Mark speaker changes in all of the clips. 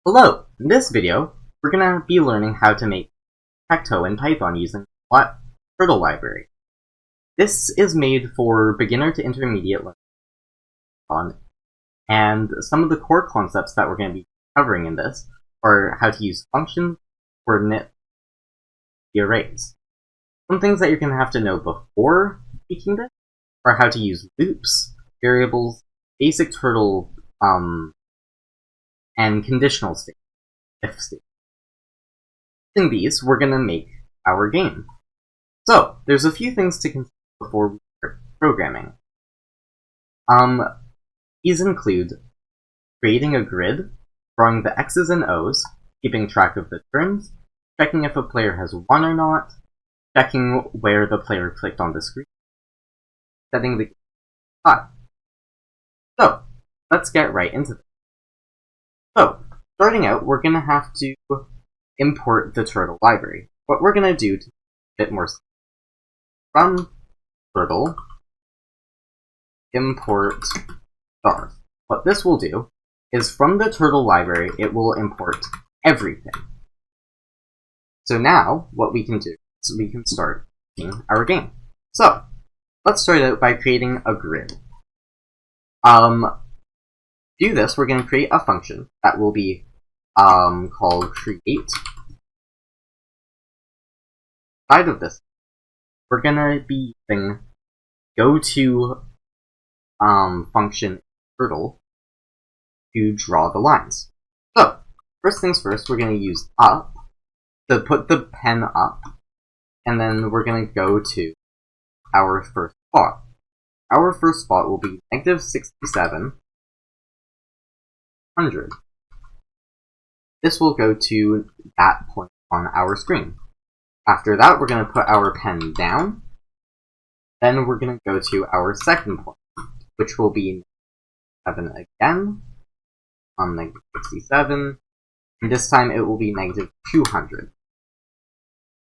Speaker 1: Hello! In this video, we're going to be learning how to make tic-tac-toe in Python using the turtle library. This is made for beginner to intermediate learning, and some of the core concepts that we're going to be covering in this are how to use functions, coordinate, arrays. Some things that you're going to have to know before teaching this are how to use loops, variables, basic turtle, and conditional state, if state. Using these, we're going to make our game. So, there's a few things to consider before we start programming. These include creating a grid, drawing the X's and O's, keeping track of the turns, checking if a player has won or not, checking where the player clicked on the screen, setting the time. So, let's get right into this. So, starting out, we're going to have to import the turtle library. What we're going to do to make it a bit more simple, from turtle import stars. What this will do is from the turtle library, it will import everything. So now, what we can do is we can start making our game. So, let's start out by creating a grid. To do this, we're going to create a function that will be called create. Inside of this, we're going to be using goTo function turtle to draw the lines. So, first things first, we're going to use up to put the pen up, and then we're going to go to our first spot. Our first spot will be -67. 100. This will go to that point on our screen. After that, we're going to put our pen down. Then we're going to go to our second point, which will be 7 again, on -67, and this time it will be -200.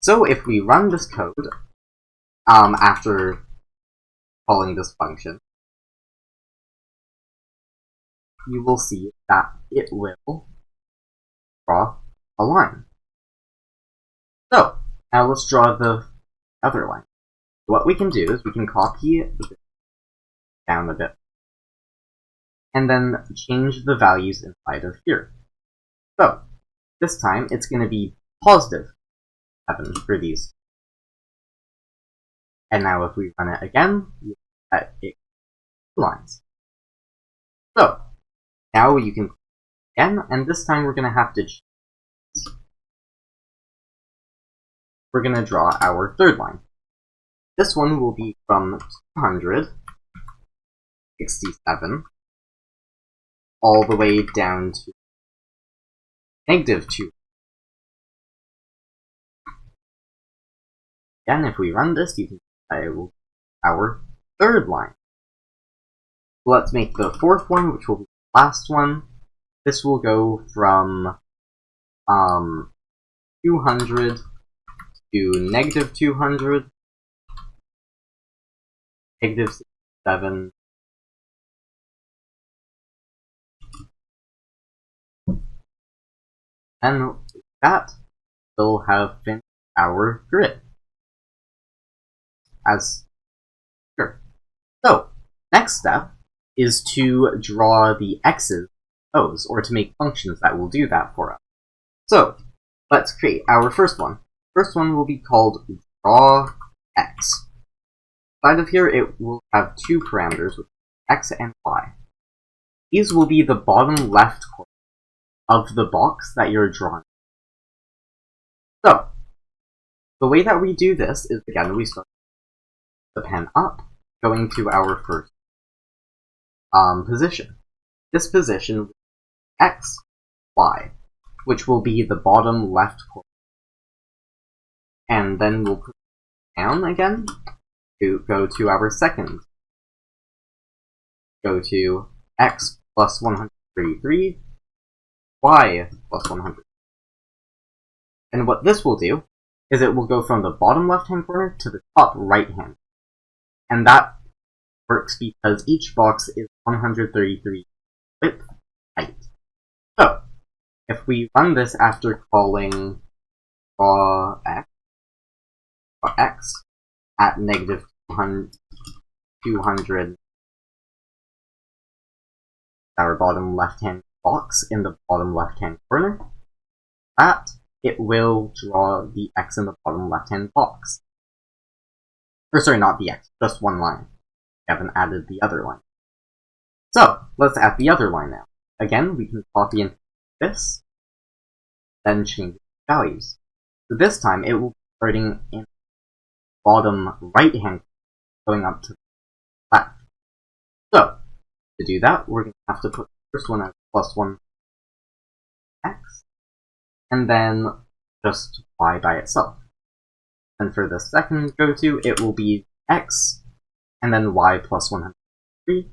Speaker 1: So if we run this code, after calling this function, you will see that it will draw a line. So, now let's draw the other line. What we can do is we can copy it down a bit, and then change the values inside of here. So, this time it's going to be +7 for these. And now if we run it again, you get it lines. So, now you can again, and this time we're going to have to change. We're going to draw our third line. This one will be from 267 all the way down to -2. Again, if we run this, you can see it will be our third line. Let's make the fourth one, which will be the last one. This will go from 200 to -200, -7, and with that, we'll have finished our grid. Sure. So, next step is to draw the X's, O's, or to make functions that will do that for us. So, let's create our first one. First one will be called drawX. Inside of here, it will have two parameters, which are X and Y. These will be the bottom left corner of the box that you're drawing. So, the way that we do this is, again, we start the pen up, going to our first position. This position will be X, Y, which will be the bottom left corner. And then we'll put it down again to go to our second. Go to X plus 133, Y plus 100. And what this will do is it will go from the bottom left-hand corner to the top right-hand. And that works because each box is 133 width height. So, if we run this after calling draw x at negative 200, our bottom left-hand box in the bottom left-hand corner, that it will draw the x in the bottom left-hand box. Or sorry, not the x, just one line. We haven't added the other line. So, let's add the other line now. Again, we can copy and paste this, then change the values. So this time, it will be starting in the bottom right-hand, going up to the left. So, to do that, we're going to have to put the first one as +1 x, and then just y by itself. And for the second go-to, it will be x, and then y plus 103.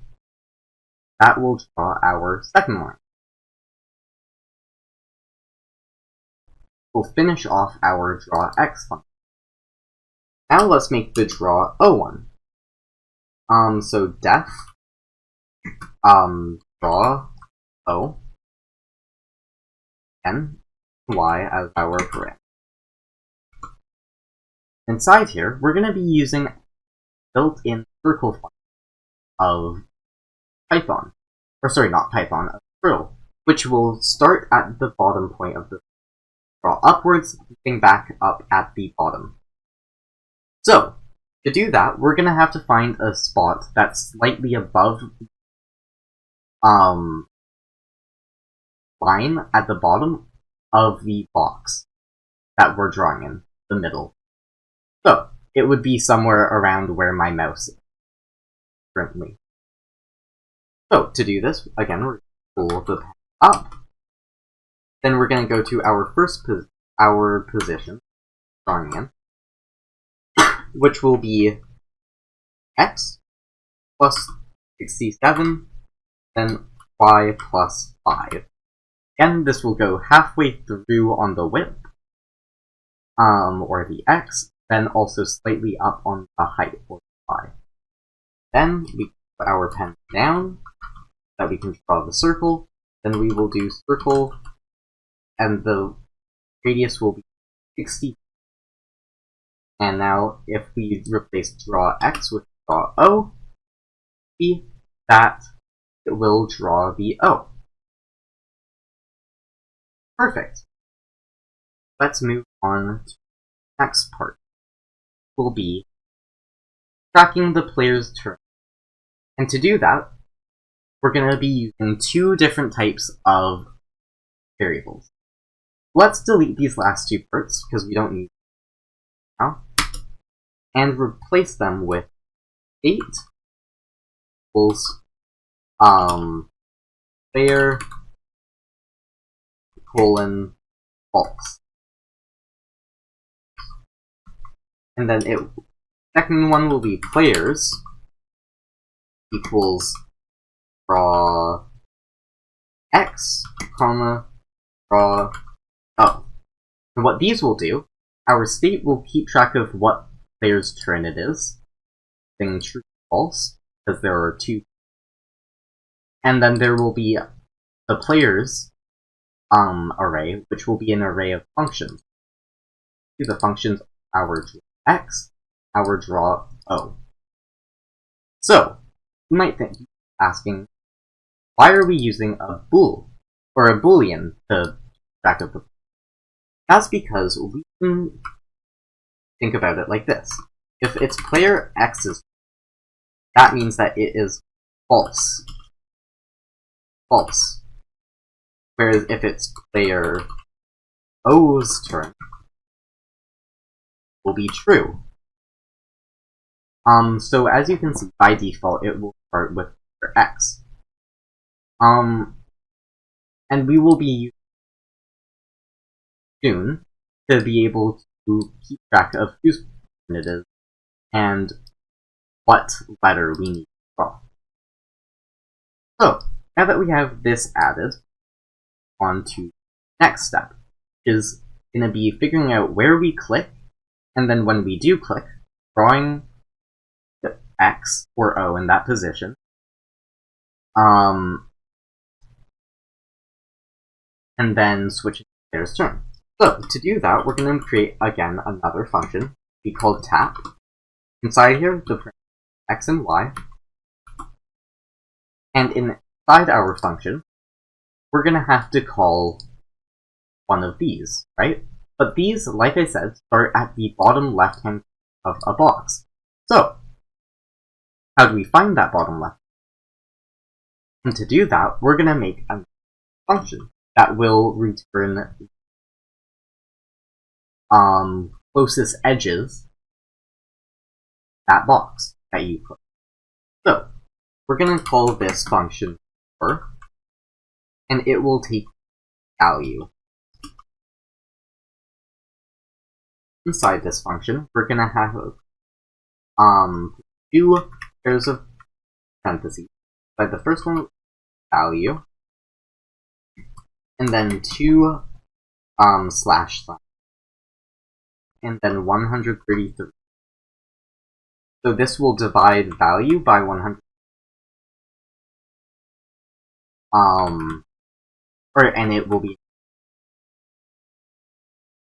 Speaker 1: That will draw our second line. We'll finish off our draw x function. Now let's make the draw o one. So def draw o and y as our parameter. Inside here, we're going to be using built-in circle function of Python, or sorry, not Python, of Perl, which will start at the bottom point of the draw upwards, moving back up at the bottom. So, to do that, we're going to have to find a spot that's slightly above the line at the bottom of the box that we're drawing in the middle. So, it would be somewhere around where my mouse is currently. So, to do this, again, we're going to pull the pen up. Then we're going to go to our position, drawing in, which will be x plus 67, then y plus 5. Again, this will go halfway through on the width, or the x, then also slightly up on the height, or the y. Then we put our pen down, that we can draw the circle, then we will do circle, and the radius will be 60. And now, if we replace draw x with draw o, see that it will draw the o. Perfect. Let's move on to the next part. Will be tracking the player's turn. And to do that, we're going to be using two different types of variables. Let's delete these last two parts, because we don't need them now, and replace them with state equals player colon false. And then second one will be players equals draw x, comma, draw o. And what these will do, our state will keep track of what player's turn it is, saying true or false, because there are two. And then there will be the players array, which will be an array of functions. The functions our draw x, our draw o. So, you might think, asking, why are we using a bool, or a boolean, to track of the. That's because we can think about it like this. If it's player x's, that means that it is false. False. Whereas if it's player O's turn, will be true. So as you can see, by default, it will start with player x. And we will be soon to be able to keep track of whose turn it is and what letter we need to draw. So, now that we have this added, on to the next step, which is going to be figuring out where we click, and then when we do click, drawing the X or O in that position, and and then switch it to the player's turn. So to do that, we're going to create again another function we call tap. Inside here, the parameters x and y, and inside our function, we're going to have to call one of these, right? But these, like I said, start at the bottom left-hand of a box. So, how do we find that bottom left? And to do that, we're going to make a function that will return closest edges that box that you put. So, we're going to call this function for, and it will take value. Inside this function, we're going to have two pairs of parentheses. By the first one, value, and then two slash, and then 133. So this will divide value by 100. And it will be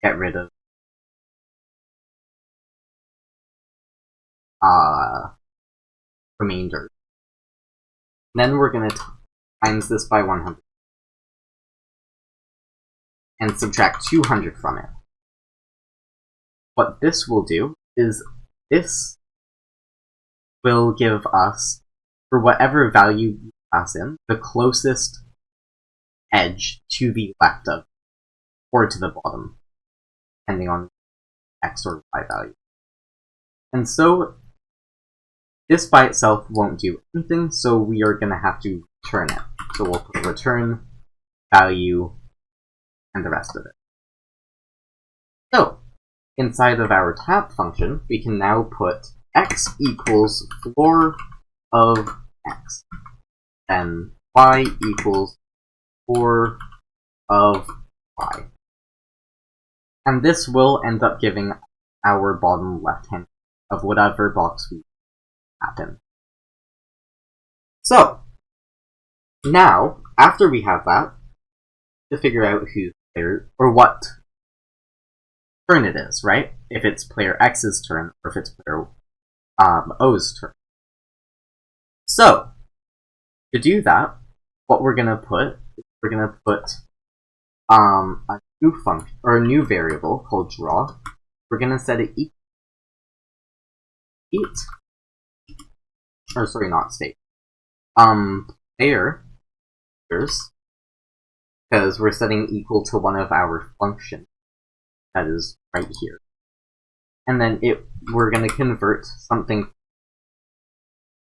Speaker 1: get rid of remainder. Then we're going to times this by 100 and subtract 200 from it. What this will do is this will give us, for whatever value you pass in, the closest edge to the left of, or to the bottom, depending on x or y value. And so, this by itself won't do anything, so we are going to have to return it. So we'll put return, value, and the rest of it. So, inside of our tap function, we can now put x equals floor of x, then y equals floor of y. And this will end up giving our bottom left hand of whatever box we tap in. So, now, after we have that, to figure out who's player, or what turn it is, right? If it's player X's turn, or if it's player O's turn. So, to do that, what we're gonna put a new function, or a new variable called draw. We're gonna set it players, because we're setting equal to one of our functions that is right here. And then we're going to convert something,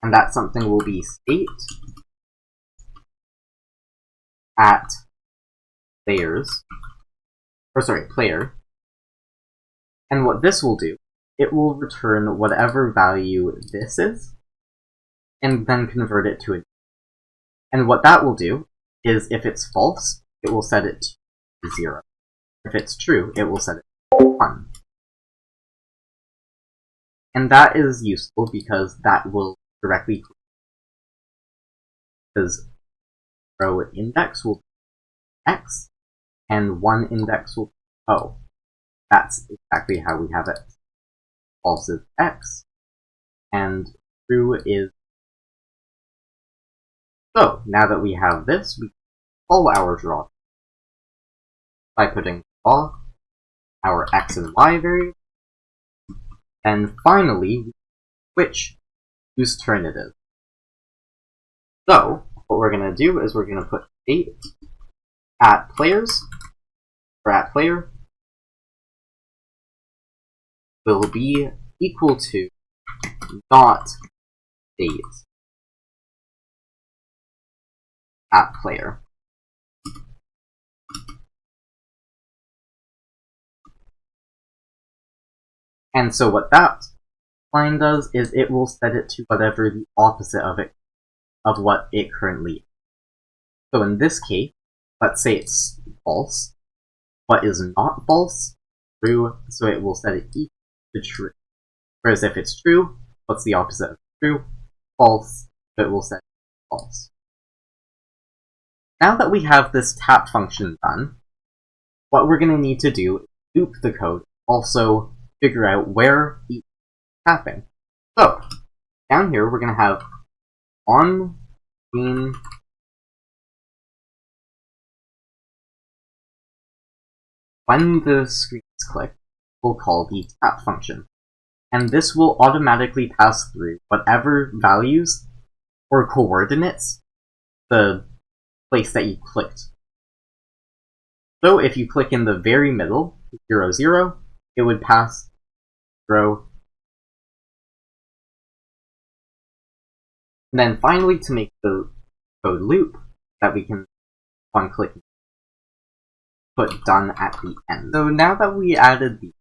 Speaker 1: and that something will be state at player. And what this will do, it will return whatever value this is, and then convert it to a. And what that will do is, if it's false, it will set it to 0. If it's true, it will set it to 1. And that is useful because that will directly, because 0 index will be x, and 1 index will be O. That's exactly how we have it. False is x, and true is. So, now that we have this, we call our draw by putting draw, our x and y variable, and finally, switch whose turn it is. So, what we're going to do is we're going to put state at players, or at player, will be equal to not state at player. And so what that line does is it will set it to whatever the opposite of what it currently is. So in this case, let's say it's false. What is not false? True, so it will set it equal to true. Whereas if it's true, what's the opposite of true? False, so it will set it false. Now that we have this tap function done, what we're going to need to do is loop the code, also figure out where each is tapping. So, down here we're going to have on screen when the screen is clicked, we'll call the tap function. And this will automatically pass through whatever values or coordinates the place that you clicked. So if you click in the very middle, 0, 0, it would pass 0. And then finally, to make the code loop that we can, upon clicking, put done at the end. So now that we added these,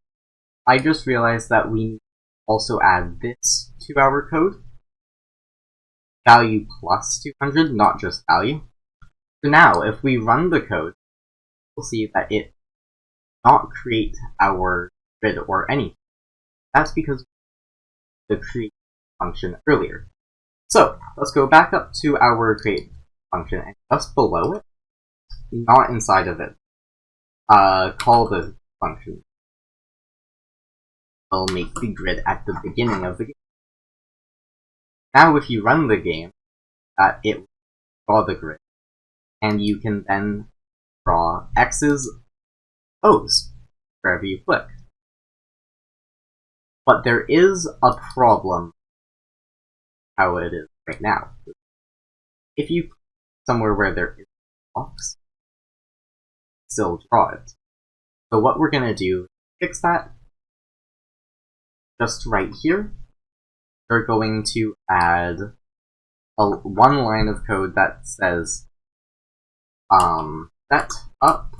Speaker 1: I just realized that we need to also add this to our code. Value plus 200, not just value. So now, if we run the code, we'll see that it not create our grid or anything. That's because the create function earlier. So let's go back up to our create function and just below it, not inside of it, call the function. We'll make the grid at the beginning of the game. Now if you run the game, it will draw the grid, and you can then draw X's, O's, wherever you click. But there is a problem how it is right now. If you click somewhere where there is a box, still draw it. So what we're going to do to fix that, just right here, we're going to add one line of code that says set up.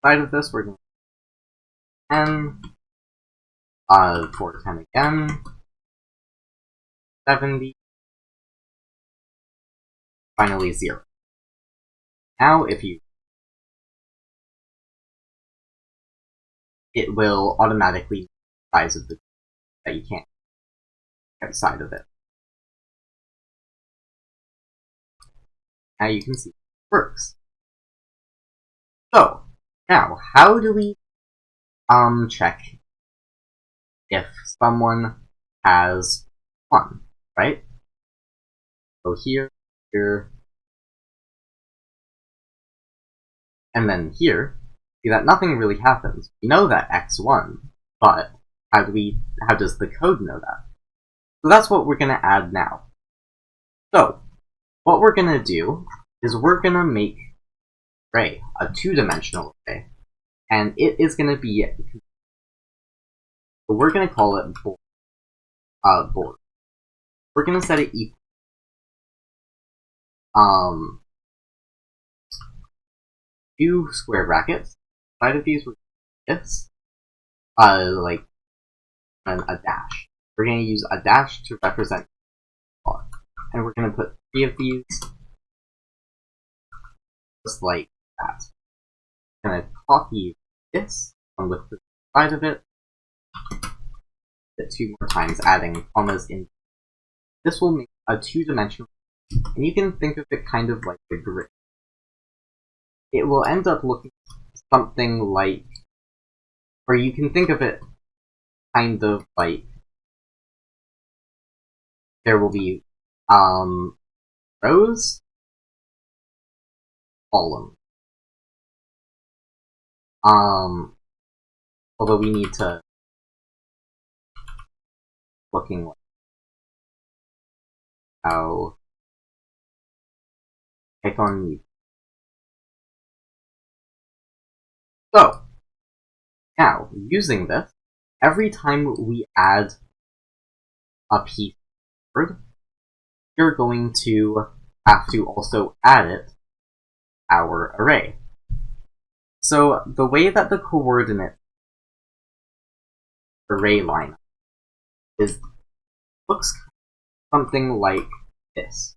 Speaker 1: Side of this, we're going to 10, for 10 again, 70, finally 0. Now if you, it will automatically the size of the that you can't outside of it. Now you can see it works. So now, how do we check if someone has 1, right? So here, here, and then here, see that nothing really happens. We know that X won, but how does the code know that? So that's what we're gonna add now. So, what we're gonna do is we're gonna make array, a 2-dimensional array, and it is gonna be, so we're gonna call it board. We're gonna set it equal, 2 square brackets. Inside of these, we're gonna do this, like a dash. We're gonna use a dash to represent bar, and we're gonna put 3 of these, just like that. I'm gonna copy this one with the side of it, it 2 more times, adding commas in. This will make a 2-dimensional, and you can think of it kind of like the grid. It will end up looking something like, or you can think of it kind of like, there will be rows, columns. Although we need to looking like how click on mute. So now using this, every time we add a piece of word, you're going to have to also add it to our array. So the way that the coordinate array line is looks something like this.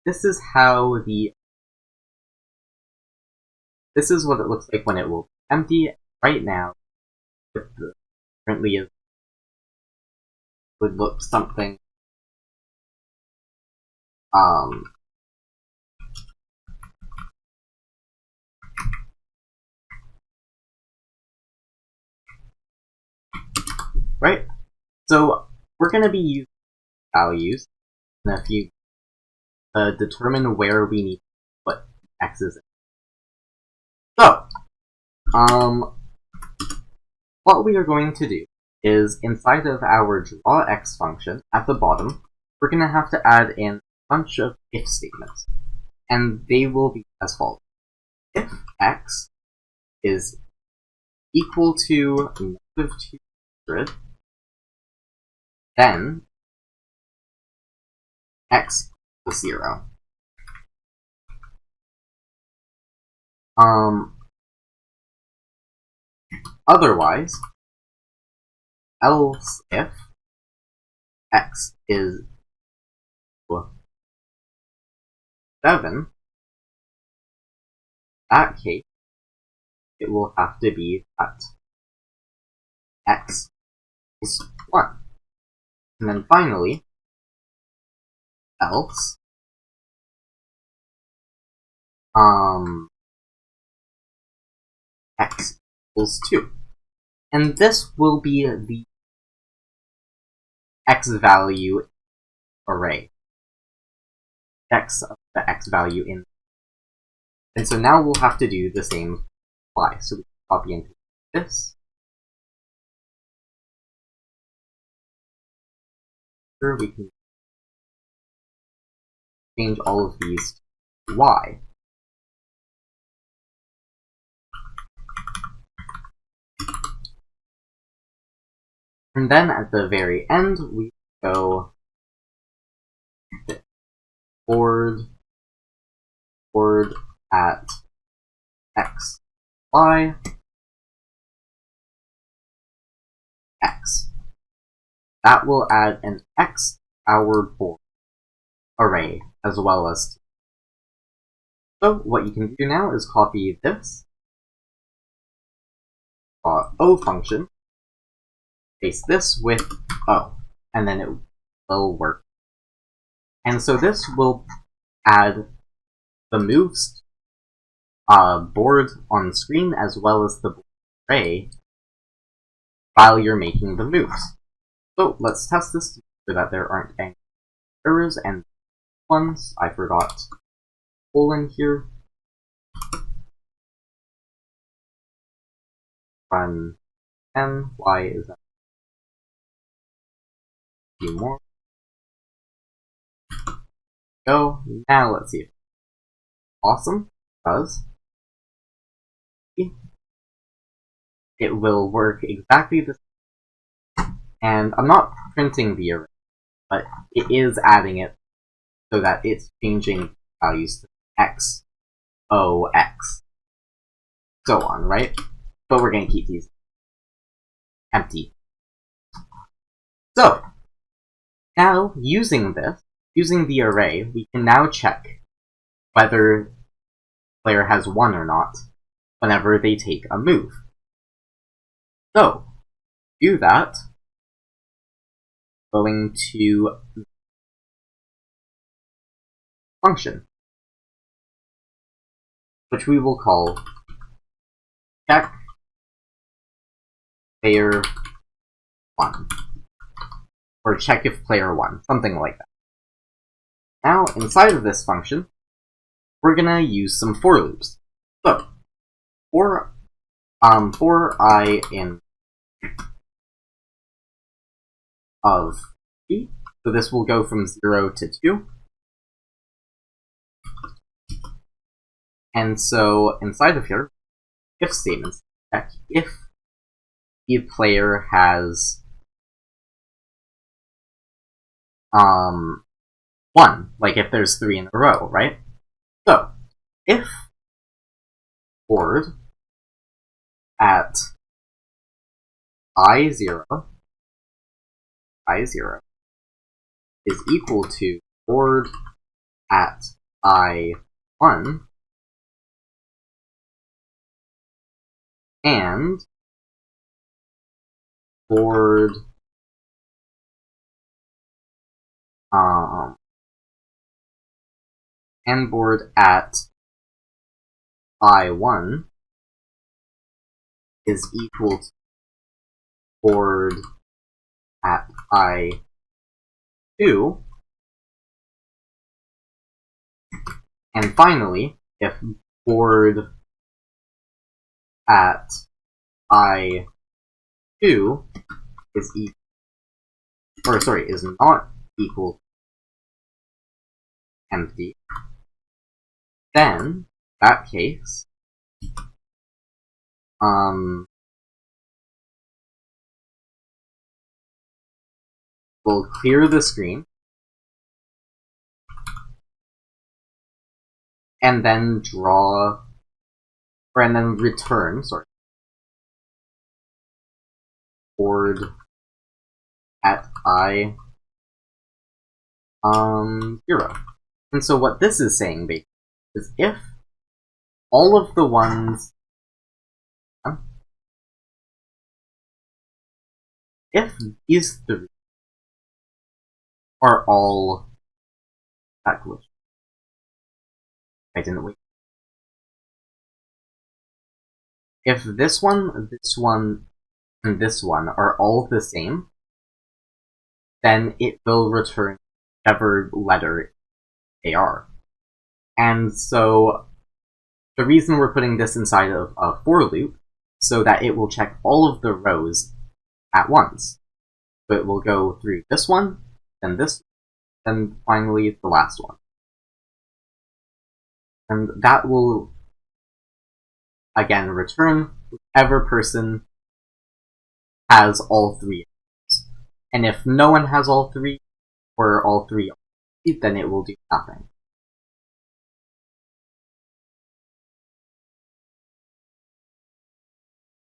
Speaker 1: This is how this is what it looks like when it will be empty right now. Currently is would look something right? So we're going to be using values in a few to determine where we need to put x's in. So, what we are going to do is inside of our drawX function at the bottom, we're going to have to add in a bunch of if statements, and they will be as follows. If x is equal to negative 200, then x equals 0. Otherwise, else if x is equal to 7, in that case, it will have to be that x is 1. And then finally, else x equals 2. And this will be the x value array. X of the x value in. And so now we'll have to do the same y. So we can copy and paste this. Here we can change all of these to y. And then at the very end, we go board at x, y, x. That will add an x our board array as well as. So what you can do now is copy this O function, paste this with O, and then it will work. And so this will add the moves board on screen as well as the array while you're making the moves. So let's test this so that there aren't any errors and ones. I forgot colon here. Run n. Why is that? A few more. Go. Now let's see. Awesome. Does. It will work exactly the same. And I'm not printing the array, but it is adding it so that it's changing values to x, o, x, so on, right? But we're going to keep these empty. So, now using the array, we can now check whether the player has won or not whenever they take a move. So, to do that, going to function, which we will call check player 1, or check if player 1, something like that. Now, inside of this function, we're gonna use some for loops. So, for I in of t, so this will go from 0 to 2. And so inside of here, if statements check if the player has 1, like if there's 3 in a row, right? So if board at I0 is equal to board at I1 and board and board at I1 is equal to board at I2, and finally, if board at I2 is is not equal to empty, then in that case, we'll clear the screen and then return, board at I 0. And so what this is saying basically is if all of the ones if these three are all that glitch. I didn't wait. If this one, and this one are all the same, then it will return whichever letter they are. And so the reason we're putting this inside of a for loop so that it will check all of the rows at once. So it will go through this one, then this, then finally the last one. And that will again return whichever person has all three. And if no one has all three, or all three, then it will do nothing.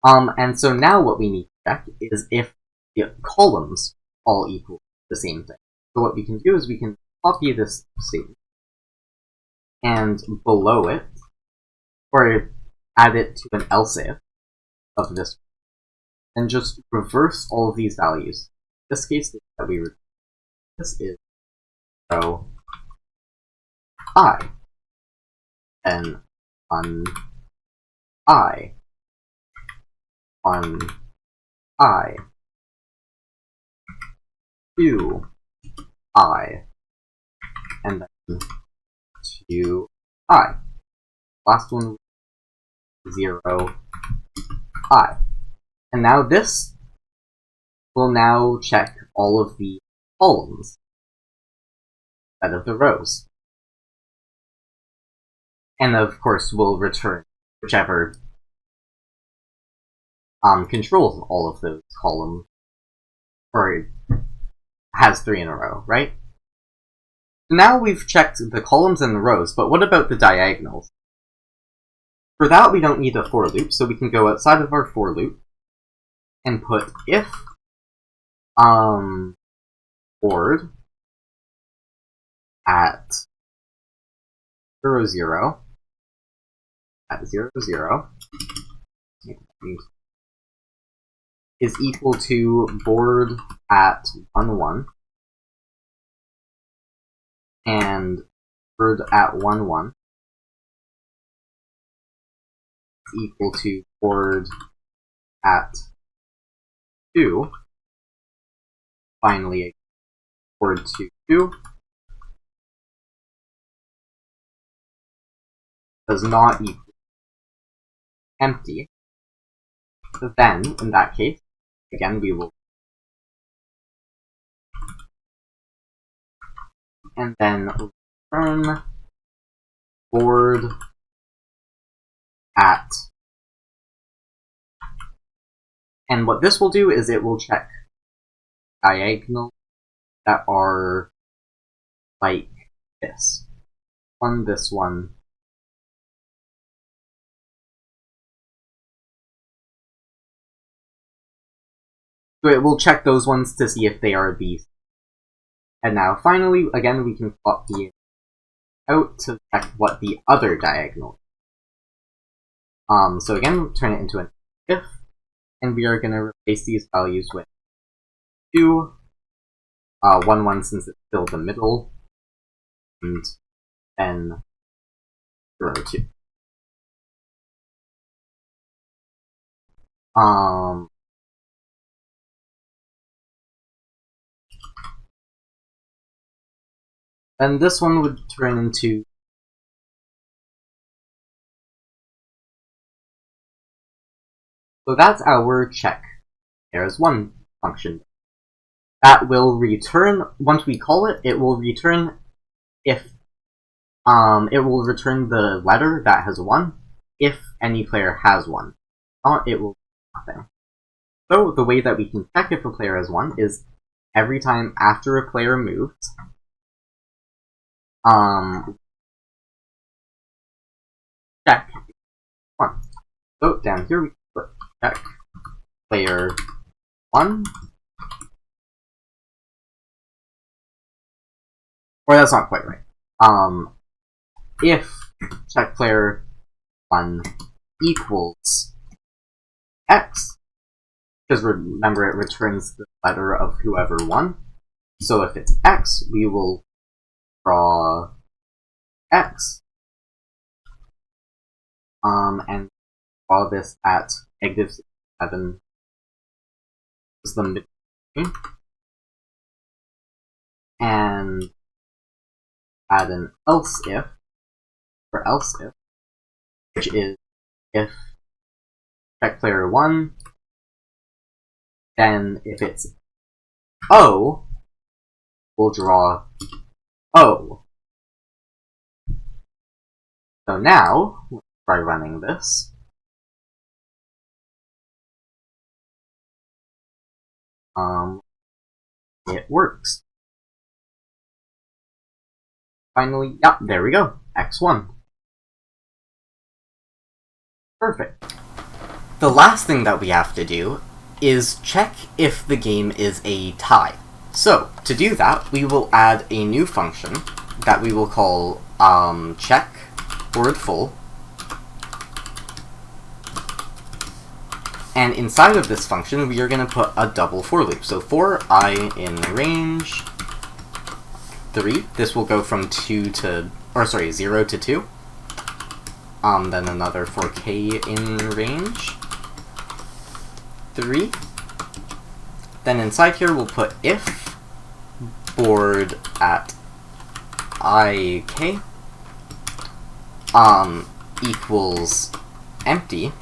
Speaker 1: And so now what we need to check is if the columns all equal the same thing. So what we can do is we can copy this statement, and below it, or add it to an else if of this, and just reverse all of these values. In this case, that we return, this is row I, then on I, 2 I, and then 2 I. Last one, 0 I. And now this will now check all of the columns instead of the rows. And of course will return whichever controls all of those columns, or has 3 in a row, right? Now we've checked the columns and the rows, but what about the diagonals? For that we don't need a for loop, so we can go outside of our for loop and put if board at 0, 0 at 0, 0 is equal to board at 1, 1 and board at 1, 1 is equal to board at 2, finally board 2, 2 does not equal empty. So then, in that case, again we will, and then return board at, and what this will do is it will check diagonals that are like this one, this one, so it will check those ones to see if they are these. And now finally, again, we can copy it out to check what the other diagonal is. So again, turn it into an if, and we are going to replace these values with 2, 1-1 since it's still the middle, and then 0-2. Then this one would turn into so that's our check. There's one function that will return once we call it. It will return if it will return the letter that has 1 if any player has 1. It will do nothing. So the way that we can check if a player has 1 is every time after a player moves, check 1. So down here we put check player 1. Or that's not quite right. If check player 1 equals x, because remember it returns the letter of whoever won. So if it's x, we will draw x, and draw this at -7 is the mid, and add an else if, for else if, which is if check player 1, then if it's O, we'll draw O. So now, let's try running this. It works. Finally, yeah, there we go. X1. Perfect. The last thing that we have to do is check if the game is a tie. So, to do that, we will add a new function that we will call check board full. And inside of this function, we are going to put a double for loop. So for I in range 3, this will go from 0 to 2. Then another for k in range 3. Then inside here we'll put if board at ik equals empty.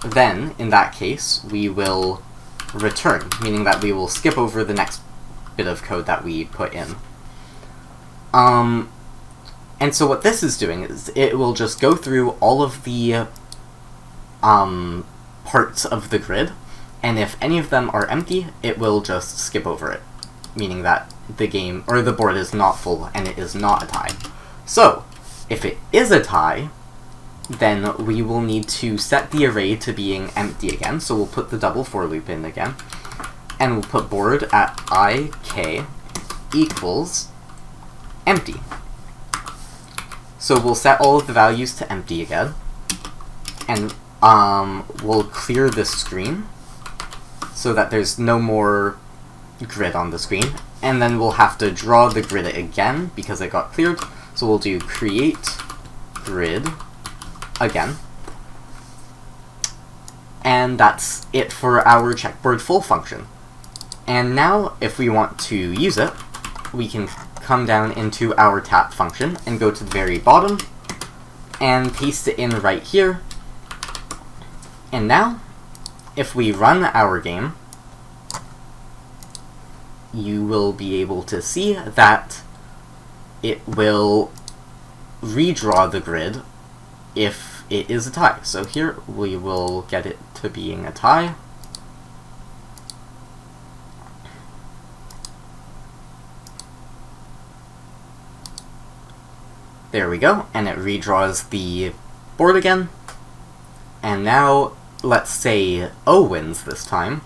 Speaker 1: Then, in that case, we will return, meaning that we will skip over the next bit of code that we put in. And so what this is doing is it will just go through all of the parts of the grid, and if any of them are empty, it will just skip over it, meaning that the game, or the board is not full and it is not a tie. So, if it is a tie, then we will need to set the array to being empty again, so we'll put the double for loop in again, and we'll put board at ik equals empty. So we'll set all of the values to empty again, and we'll clear this screen so that there's no more grid on the screen, and then we'll have to draw the grid again because it got cleared, so we'll do create grid again. And that's it for our checkboard full function. And now, if we want to use it, we can come down into our tap function and go to the very bottom and paste it in right here. And now, if we run our game, you will be able to see that it will redraw the grid if it is a tie. So here we will get it to being a tie. There we go, and it redraws the board again. And now, let's say O wins this time.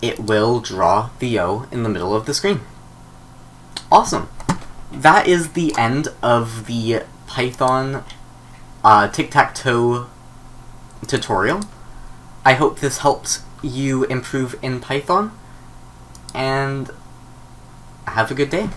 Speaker 1: It will draw the O in the middle of the screen. Awesome! That is the end of the Python tic-tac-toe tutorial. I hope this helped you improve in Python, and have a good day.